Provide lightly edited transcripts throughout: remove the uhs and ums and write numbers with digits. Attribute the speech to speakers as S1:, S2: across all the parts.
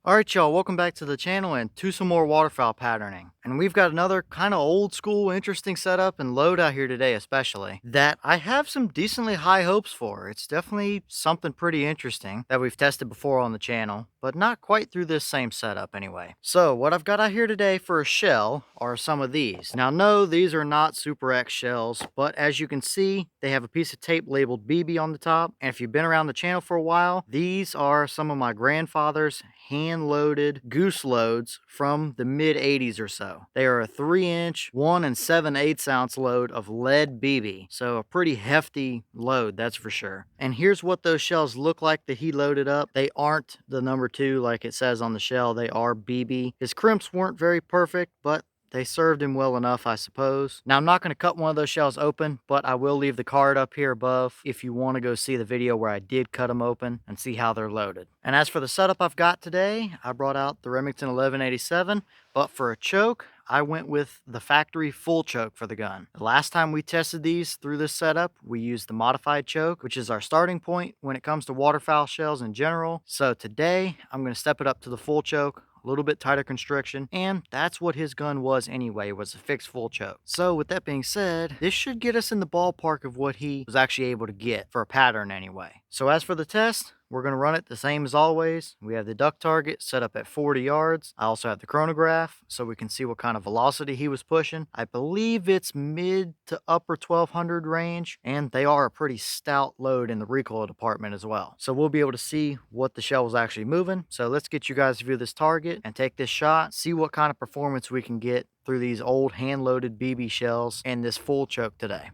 S1: Alright y'all, welcome back to the channel and to some more waterfowl patterning. And we've got another kind of old school interesting setup and load out here today especially that I have some decently high hopes for. It's definitely something pretty interesting that we've tested before on the channel, but not quite through this same setup anyway. So what I've got out here today for a shell are some of these. Now no, these are not Super X shells, but as you can see, they have a piece of tape labeled BB on the top. And if you've been around the channel for a while, these are some of my grandfather's hand-loaded Goose loads from the mid-80s or so. They are a 3-inch, 1 7/8 ounce load of lead BB, so a pretty hefty load, that's for sure. And here's what those shells look like that he loaded up. They aren't the number 2 like it says on the shell, they are BB. His crimps weren't very perfect, but they served him well enough, I suppose. Now, I'm not going to cut one of those shells open, but I will leave the card up here above if you want to go see the video where I did cut them open and see how they're loaded. And as for the setup I've got today, I brought out the Remington 1187, but for a choke, I went with the factory full choke for the gun. The last time we tested these through this setup, we used the modified choke, which is our starting point when it comes to waterfowl shells in general. So today, I'm going to step it up to the full choke, a little bit tighter constriction, and that's what his gun was anyway, was a fixed full choke. So with that being said, this should get us in the ballpark of what he was actually able to get for a pattern anyway. So as for the test, we're going to run it the same as always. We have the duck target set up at 40 yards. I also have the chronograph so we can see what kind of velocity he was pushing. I believe it's mid to upper 1200 range, and they are a pretty stout load in the recoil department as well. So we'll be able to see what the shell was actually moving. So let's get you guys to view this target and take this shot, see what kind of performance we can get through these old hand-loaded BB shells and this full choke today.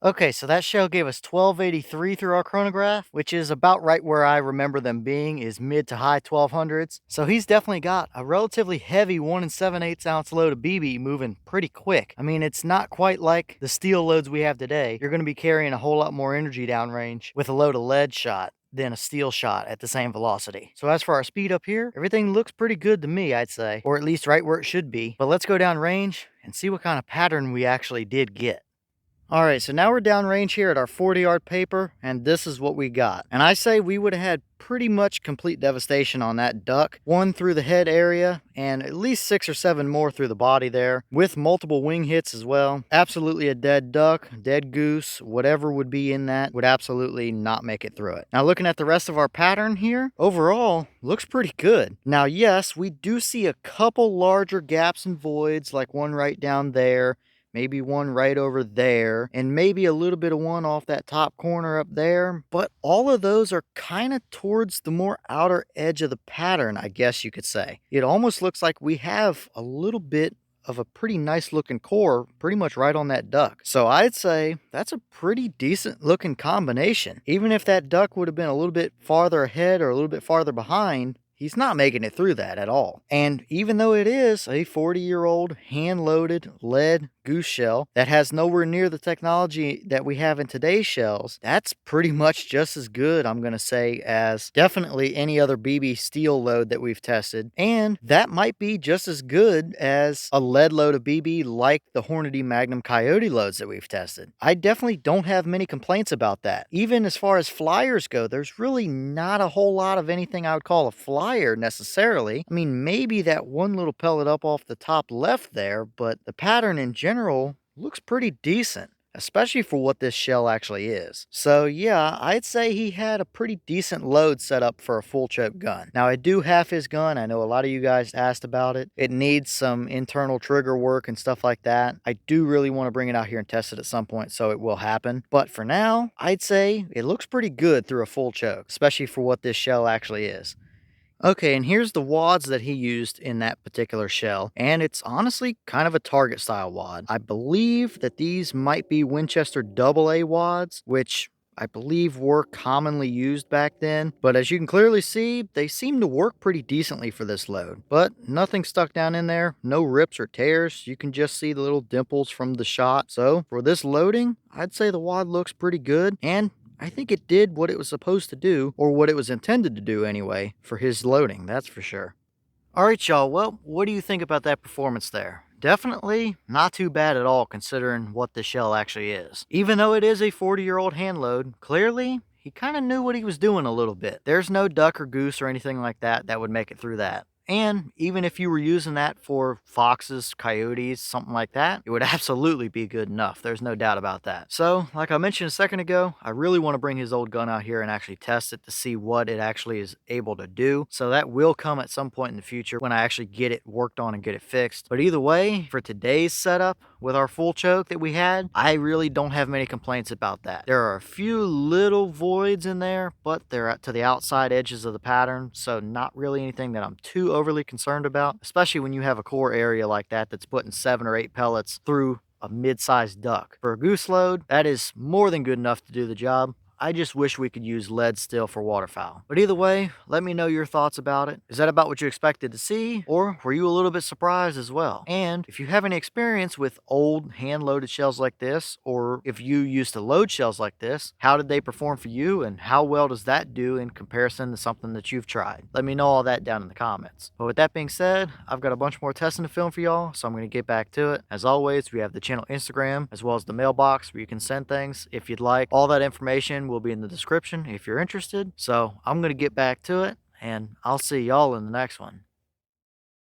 S1: Okay, so that shell gave us 1283 through our chronograph, which is about right where I remember them being, is mid to high 1200s. So he's definitely got a relatively heavy 1 7/8 ounce load of BB moving pretty quick. I mean, it's not quite like the steel loads we have today. You're going to be carrying a whole lot more energy downrange with a load of lead shot than a steel shot at the same velocity. So as for our speed up here, everything looks pretty good to me, I'd say, or at least right where it should be. But let's go down range and see what kind of pattern we actually did get. All right, so now we're downrange here at our 40-yard paper, and this is what we got. And I say we would have had pretty much complete devastation on that duck. 1 through the head area, and at least 6 or 7 more through the body there, with multiple wing hits as well. Absolutely a dead duck, dead goose, whatever would be in that would absolutely not make it through it. Now looking at the rest of our pattern here, overall, looks pretty good. Now yes, we do see a couple larger gaps and voids, like one right down there, maybe one right over there, and maybe a little bit of one off that top corner up there. But all of those are kind of towards the more outer edge of the pattern, I guess you could say. It almost looks like we have a little bit of a pretty nice looking core pretty much right on that duck. So I'd say that's a pretty decent looking combination. Even if that duck would have been a little bit farther ahead or a little bit farther behind, he's not making it through that at all. And even though it is a 40-year-old hand-loaded lead goose shell that has nowhere near the technology that we have in today's shells, that's pretty much just as good, I'm going to say, as definitely any other BB steel load that we've tested. And that might be just as good as a lead load of BB like the Hornady Magnum Coyote loads that we've tested. I definitely don't have many complaints about that. Even as far as flyers go, there's really not a whole lot of anything I would call a flyer necessarily. I mean, maybe that one little pellet up off the top left there, but the pattern in general looks pretty decent, especially for what this shell actually is. So yeah, I'd say he had a pretty decent load set up for a full choke gun. Now I do have his gun. I know a lot of you guys asked about it. It needs some internal trigger work and stuff like that. I do really want to bring it out here and test it at some point, so it will happen. But for now, I'd say it looks pretty good through a full choke, especially for what this shell actually is. Okay, and here's the wads that he used in that particular shell, and it's honestly kind of a target style wad. I believe that these might be Winchester AA wads, which I believe were commonly used back then, but as you can clearly see, they seem to work pretty decently for this load. But nothing stuck down in there, no rips or tears. You can just see the little dimples from the shot. So for this loading, I'd say the wad looks pretty good, and I think it did what it was supposed to do, or what it was intended to do anyway, for his loading, that's for sure. Alright y'all, well, what do you think about that performance there? definitely not too bad at all considering what the shell actually is. Even though it is a 40-year-old hand load, clearly he kind of knew what he was doing a little bit. There's no duck or goose or anything like that that would make it through that. And even if you were using that for foxes, coyotes, something like that, it would absolutely be good enough. There's no doubt about that. So, like I mentioned a second ago, I really want to bring his old gun out here and actually test it to see what it actually is able to do. So that will come at some point in the future when I actually get it worked on and get it fixed. But either way, for today's setup with our full choke that we had, I really don't have many complaints about that. There are a few little voids in there, but they're to the outside edges of the pattern, so not really anything that I'm too overly concerned about, especially when you have a core area like that that's putting 7 or 8 pellets through a mid-sized duck. For a goose load, that is more than good enough to do the job. I just wish we could use lead still for waterfowl. But either way, let me know your thoughts about it. Is that about what you expected to see? Or were you a little bit surprised as well? And if you have any experience with old hand-loaded shells like this, or if you used to load shells like this, how did they perform for you and how well does that do in comparison to something that you've tried? Let me know all that down in the comments. But with that being said, I've got a bunch more testing to film for y'all, so I'm going to get back to it. As always, we have the channel Instagram as well as the mailbox where you can send things if you'd like. All that information will be in the description if you're interested. So I'm going to get back to it, and I'll see y'all in the next one.